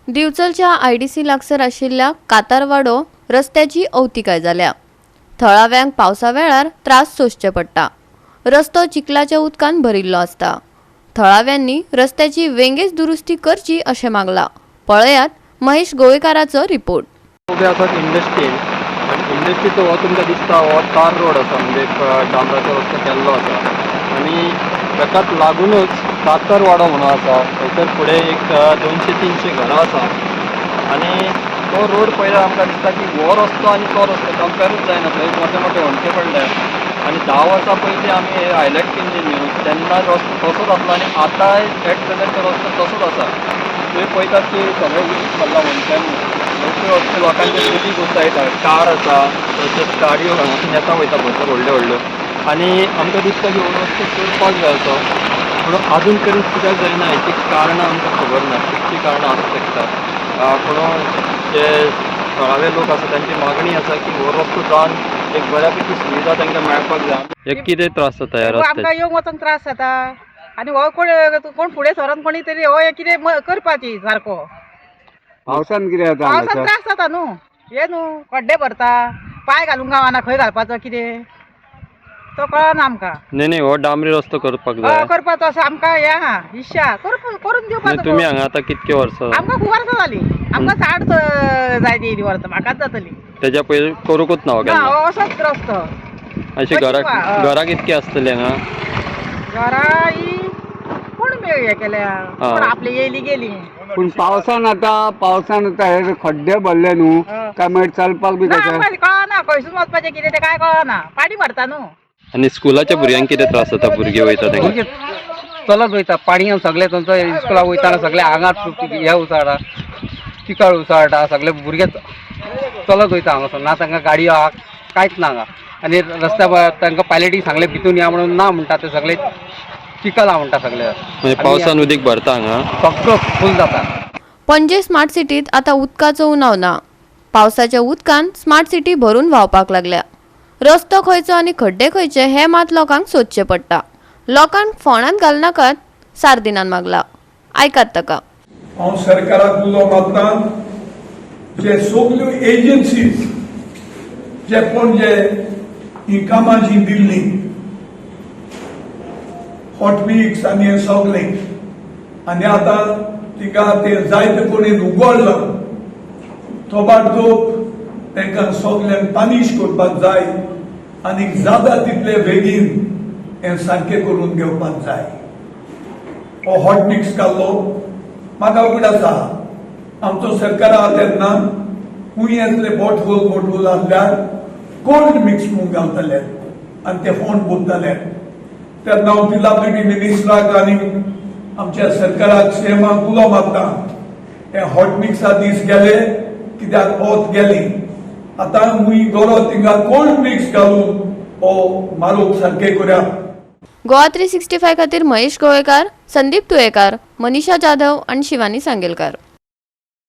दिवचलच्या IDC लागसर आशिल्ल्या कातारवाडो रस्त्याची अवतिकाय जाल्या। थळाव्यांक पावसा वेळार त्रास सोंसचे पडटा। रस्तो चिखलाच्या उदकान भरिल्लो आसता। थळाव्यांनी रस्त्याची वेंगेच दुरुस्ती करची अशें मागला। पळयात महेश गोवेकाराचो रिपोर्ट। इंडस्ट्रीचो हो तुमकां दिसता हो तार रोड आसा, म्हणजे डांबराचो रस्तो केल्लो आसा आनी ताकाच लागूनच कातरवाडो म्हणून आसा। थंयसर फुडें एक 200-300 घरां आसा आनी तो रोड पळयल्यार आमकां दिसता की हो रस्तो आनी तो रस्तो कंपेरूच जायना। थंय मोठे मोठे होणटे पडल्या आनी 10 वर्सां पयलीं आमी हायलायट केल्ली न्यूज, तेन्ना रस्तो तसोच आसलो आनी आतां एट प्रेझेंट रस्तो तसोच आसा। तुवें पळयतात की सगळें उदीक पडलां होणट्यांनी, अशे लोकांचे उदीक घुसयता, कार आसा, तशेंच गाडयो हांगासून येता वयता भरपूर व्हडल्यो व्हडल्यो आनी आमकां दिसता की हो रस्तो करपाक जाय असो, पूण आजून तरी कित्याक जायना हेची कारणां आमकां खबर ना। कितलीं कारणां आसूं शकता, पूण जे थळावे लोक आसा तांची मागणी आसा की हो रस्तो जावन एक बऱ्यापैकी सुविधा तांकां मेळपाक जाय। एक कितें त्रास जाता ह्या रस्त्याक? आमकां येवंक वचोंक त्रास जाता आनी हो कोण फुडें सरोन कोणी तरी हो कितें करपाची सारको। पावसान कितें जाता? पावसान त्रास जाता न्हू, हे न्हू खड्डे भरता, पांय घालूंक गावना, खंय घालपाचो कितें तो कळना आमकां। न्ही हो डांबरी रस्तो करपाक जाय। करपाचो असो आमकां हे आहा इच्छा करून दिवपाचो। तुमी हांगा आतां कितके वर्सां? आमकां खूब वर्सां जाली, आमकां 60 जाय येयली वर्सां, म्हाकाच जातली। तेज्या पयलीं करूंकूच ना हो केन्ना? हो असोच रस्तो। अशी घरां कितकी आसतली हांगा? घरां ही कोण हे केल्या, कोण आपली येयली गेली। पूण पावसान आता हे खड्डे भरले न्हू, काय मागीर चलपाक बी कशें? कळना खंयसून वचपाचें कितें तें काय कळना, पाणी भरता न्हू। आनी स्कुलाच्या भुरग्यांक कितें त्रास जाता? भुरगीं वयता तेंकां चलत वयता, पाणयान सगळे थंयसर इस्कुलाक वयताना सगळे आंगात हे उसाळटा, चिकळ उसाळटा, सगळे भुरगे चलत वयता हांगासर। ना तांकां गाडयो आहा, कांयच ना हांगा। आनी रस्त्या तांकां पायलटीक सांगलें भितून या म्हणून, ना म्हणटा ते सगळे चिकल आहा म्हणटा सगळे। म्हणजे पावसान उदीक भरता हांगा? सगळं फूल जाता। पणजे स्मार्ट सिटीत आता उदकाचो उणाव ना। पावसाच्या उदकान स्मार्ट सिटी भरून व्हांवपाक लागल्या। रस्तो खंयचो आनी खड्डे खंयचे हे मात लोकांक सोदचे पडटा। लोकांक फोंडांत घालनाकात, सार्दिनान मागला। आयकात ताका। हांव सरकाराक उलो मारतां, जे सगल्यो एजन्सीज जे पणजे ही कामां जी दिल्ली, हॉटमिक्स आनी हे सगळें, आनी आतां तिका ते जायते कोणेन उगडलां, थोबाडतोप तांकां सगल्यांक पानीश करपाक जाय आनी जाता तितले बेगीन हें सारकें करून घेवपाक जाय। हो हॉटमिक्स काडलो म्हाका उगडास आहा, आमचो सरकार आहा तेन्ना खूंय येतले बोटहोल आहल्यार कोल्ड मिक्स म्हणून घालताले आनी ते फोंड बुरताले। तेन्ना हांव पिलाब्लिटी मिनिस्टराक आनी आमच्या सरकाराक सीएमाक उलो मारतां, हे हॉटमिक्सा दीस गेले कित्याक वत गेली, आतां खूंय गरो थिंगा कोल्ड मिक्स घालून हो मारूक सारकें करुया। गोवा 365 खातीर महेश गोवेकार, संदीप तुयेकार, मनीषा जाधव आनी शिवानी सांगेलकार।